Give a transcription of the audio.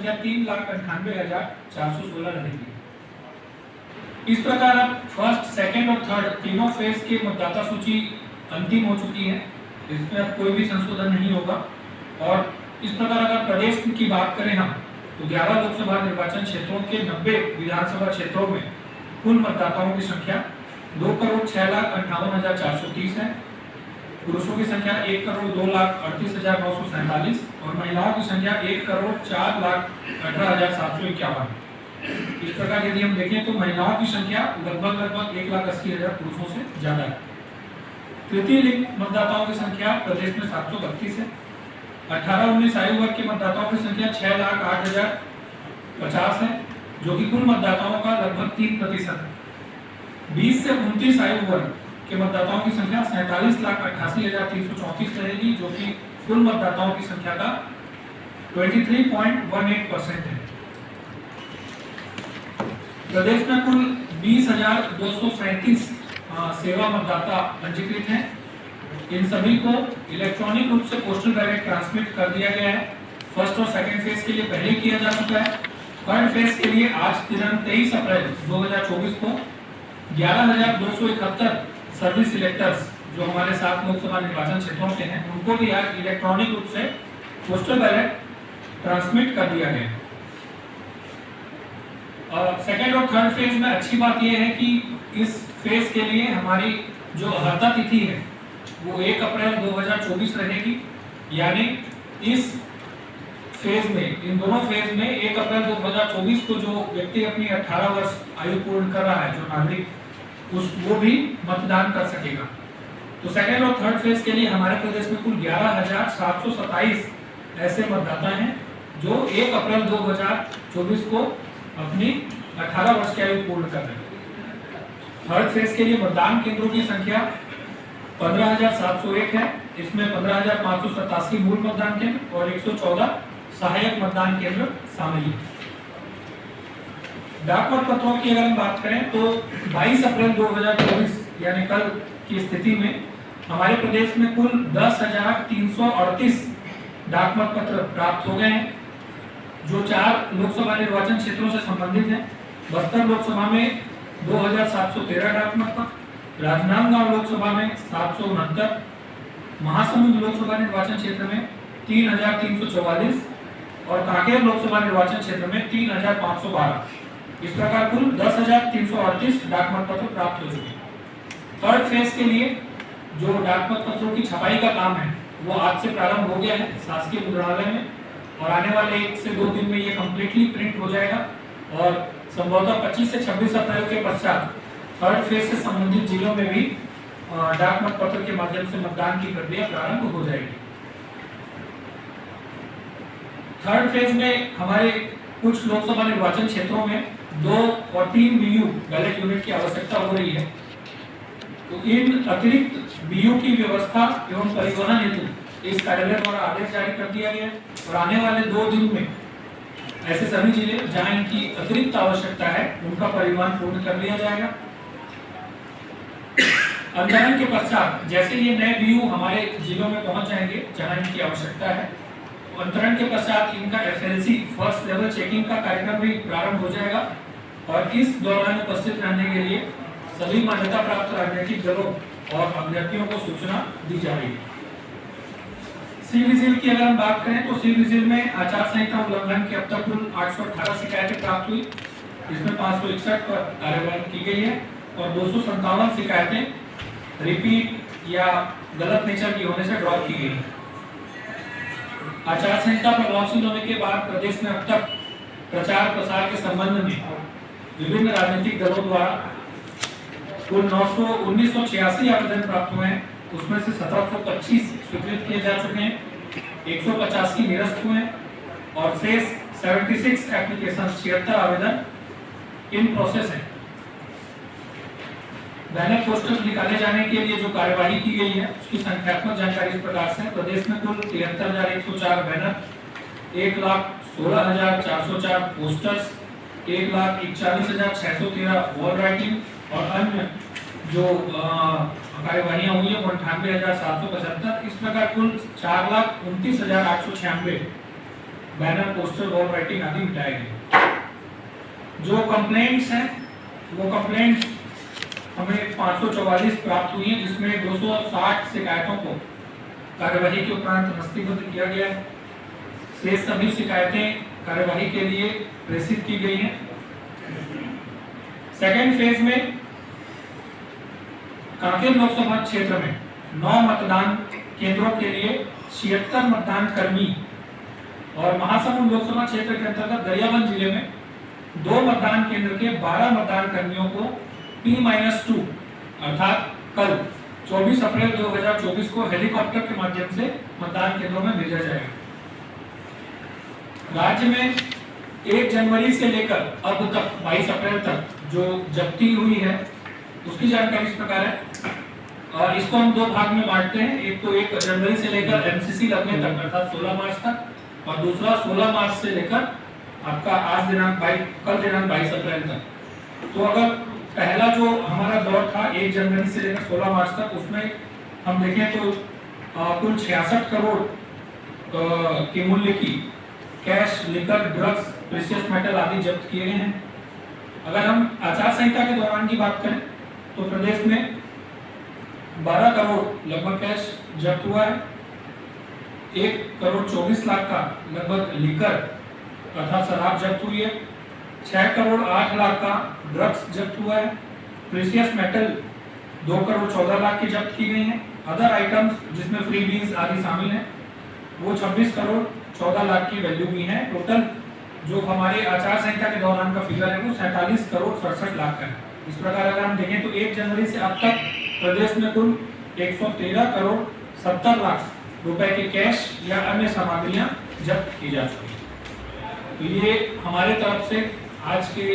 संख्या 3,98,416 रहेगी। इस प्रकार अब फर्स्ट, सेकंड और थर्ड तीनों फेज के मतदाता सूची अंतिम हो चुकी है, इसमें अब कोई भी संशोधन नहीं होगा। और इस प्रकार अगर प्रदेश की बात करें हम तो 11 लोकसभा निर्वाचन क्षेत्रों के 90 विधानसभा क्षेत्रों में कुल मतदाताओं की संख्या 2,06,58,430 है। पुरुषों की संख्या 1,02,38,947 और महिलाओं की संख्या 1,04,18,751। इस प्रकार यदि हम देखें तो महिलाओं की संख्या लगभग 1,80,000 पुरुषों से ज्यादा है। तृतीय लिंग मतदाताओं की संख्या प्रदेश में 732 है। 18-19 आयु वर्ग के मतदाताओं की संख्या 6,08,050 है, जो कि कुल मतदाताओं का लगभग 3% है। 20 से 29 आयु वर्ग के मतदाताओं की संख्या 47,88,334 रहेगी, जो कि कुल मतदाताओं की संख्या का 23.18% है। प्रदेश में कुल 20,237 सेवा मतदाता पंजीकृत हैं। इन सभी को इलेक्ट्रॉनिक रूप से पोस्टल बैलेट ट्रांसमिट कर दिया गया है। फर्स्ट और सेकंड फेज के लिए पहले किया जा चुका है। थर्ड फेज के लिए आज दिनांक 23 अप्रैल 2024 को 11,271 सर्विस सिलेक्टर्स जो हमारे 7 लोकसभा निर्वाचन क्षेत्रों के हैं, उनको भी आज इलेक्ट्रॉनिक रूप से पोस्टल बैलेट ट्रांसमिट कर दिया गया है। सेकेंड और थर्ड फेज में अच्छी बात यह है कि इस फेज के लिए हमारी जो अर्हता तिथि है वो 1 अप्रैल 2024 रहेगी। यानी इस फेज में, इन दोनों फेज में 1 अप्रैल 2024 को जो व्यक्ति अपनी 18 वर्ष आयु पूर्ण कर रहा है, जो नागरिक, वो भी मतदान कर सकेगा। तो सेकेंड और थर्ड फेज के लिए हमारे प्रदेश में कुल 11,727 ऐसे मतदाता हैं जो 1 अप्रैल 2024 को अपनी 18 वर्ष की आयु पूर्ण कर रहे हैं। थर्ड फेज के लिए मतदान केंद्रों की संख्या 15,701 है। इसमें 15,587 मूल मतदान केंद्र और 114 सहायक मतदान केंद्र शामिल हैं। डाक मत पत्रों की अगर हम बात करें तो 22 अप्रैल 2024 यानी कल की स्थिति में हमारे प्रदेश में कुल 10,338 डाक मत पत्र प्राप्त हो गए हैं, जो 4 लोकसभा निर्वाचन क्षेत्रों से संबंधित हैं। बस्तर लोकसभा में 2,713 डाक मत पत्र, राजनांदगांव लोकसभा में 769, महासमुंद लोकसभा निर्वाचन क्षेत्र में 3,344 और कांकेर लोकसभा निर्वाचन क्षेत्र में 3,512। इस प्रकार कुल 10,338 डाक मत पत्र प्राप्त हो चुके हैं। थर्ड फेज के लिए जो डाक मत पत्रों की छपाई का काम है वो आज से प्रारंभ हो गया है शासकीय मुद्रणालय में, और आने वाले 1 से 2 दिन में ये कम्प्लीटली प्रिंट हो जाएगा और संभवतः 25 से 26 अप्रैल के पश्चात थर्ड फेज से संबंधित जिलों में भी डाक मत पत्र के माध्यम से मतदान की प्रक्रिया प्रारंभ हो जाएगी। थर्ड फेज में हमारे कुछ लोकसभा निर्वाचन क्षेत्रों में 2 और 3 बीयू बैलेट यूनिट की आवश्यकता हो रही है। तो इन अतिरिक्त बीयू की व्यवस्था एवं परिवहन हेतु इस कार्यालय द्वारा आदेश जारी कर दिया गया और आने वाले 2 दिन में ऐसे सभी जिले जहां इनकी अतिरिक्त आवश्यकता है उनका परिवहन पूर्ण कर लिया जाएगा। अंतरण के पश्चात जैसे ये नए बीयू हमारे जिलों में पहुंच जाएंगे जहां इनकी आवश्यकता है, अंतरण के पश्चात इनका FLC फर्स्ट लेवल चेकिंग का कार्यक्रम भी प्रारंभ हो जाएगा और इस दौरान उपस्थित रहने के लिए सभी मान्यता प्राप्त राजनीतिक दलों और अभ्यर्थियों को सूचना दी जा रही है। सी विजिल की अगर हम बात करें तो सी विजिल में आचार संहिता उल्लंघन की अब तक कुल 818 शिकायतें प्राप्त हुई, जिसमें 561 पर कार्रवाई की गई है और 257 शिकायतें रिपीट या गलत नेचर की होने से ड्रॉप की गई है। आचार संहिता प्रभावशील होने के बाद प्रदेश में अब तक प्रचार प्रसार के संबंध में विभिन्न राजनीतिक दलों द्वारा कुल 1986 आवेदन प्राप्त हुए हैं, उसमें से 1725 स्वीकृत किए जा चुके हैं, 185 निरस्त हुए हैं और शेष 76 एप्लीकेशन 76 आवेदन इन प्रोसेस है। बैनर पोस्टर निकाले जाने के लिए जो कार्यवाही की गई है उसकी संख्यात्मक जानकारी इस प्रकार से है। प्रदेश में कुल 73,104 बैनर, 1,16,404 पोस्टर्स, 1,41,613 वॉल राइटिंग और अन्य जो कार्यवाहियां हुई है 98,775। इस प्रकार कुल 4,29,896 बैनर, पोस्टर, वॉल राइटिंग आदि मिटाए गए। जो कंप्लेंट्स हैं वो कंप्लेंट्स हमें 544 प्राप्त हुई हैं, जिसमें 260 शिकायतों को कार्यवाही के उपरांत नस्तीबद्ध किया गया है। शेष सभी शिकायतें कार्यवाही के लिए प्रेषित की गई हैं। सेकेंड फेज में कांकेर लोकसभा क्षेत्र में 9 मतदान केंद्रों के लिए 76 मतदान कर्मी और महासमुंद लोकसभा क्षेत्र के अंतर्गत गरियाबंद जिले में 2 मतदान केंद्र के 12 मतदान कर्मियों को T-2 अर्थात कल 24 अप्रैल 2024 को हेलीकॉप्टर के माध्यम से मतदान केंद्रों में भेजा जाएगा। राज्य में 1 जनवरी से लेकर अब तक 22 अप्रैल तक जो जब्ती हुई है उसकी जानकारी इस प्रकार है, और इसको हम 2 भाग में बांटते हैं। एक तो 1 जनवरी से लेकर एमसीसी लगने तक अर्थात 16 मार्च तक, और दूसरा 16 मार्च से लेकर आपका आज दिनांक 22 अप्रैल तक। तो अगर पहला जो हमारा दौर था 1 जनवरी से लेकर 16 मार्च तक, उसमें हम देखें तो कुल 66 करोड़ के मूल्य की cash, liquor, drugs, precious metal आदि जब्त किए गए हैं। अगर हम आचार संहिता के दौरान की बात करें तो प्रदेश में 12 करोड़ लगभग कैश जब्त हुआ है, 1 करोड़ 24 लाख का लगभग लिकर अर्थात शराब जब्त हुई है, 6 करोड़ 8 लाख का ड्रग्स जब्त हुआ है, प्रेशियस मेटल 2 करोड़ 14 लाख की जब्त की गई हैं। अदर आइटम्स जिसमें फ्री बीन्स आदि शामिल हैं वो 26 करोड़ 14 लाख की वैल्यू भी है। टोटल जो हमारे आचार संहिता के दौरान का फिगर है वो 47 करोड़ 67 लाख का है। इस प्रकार अगर हम देखें तो 1 जनवरी से अब तक प्रदेश में कुल 113 करोड़ 70 लाख रुपए के कैश या अन्य सामग्रियां जब्त की जा चुकी है। तो ये हमारे तरफ से आज के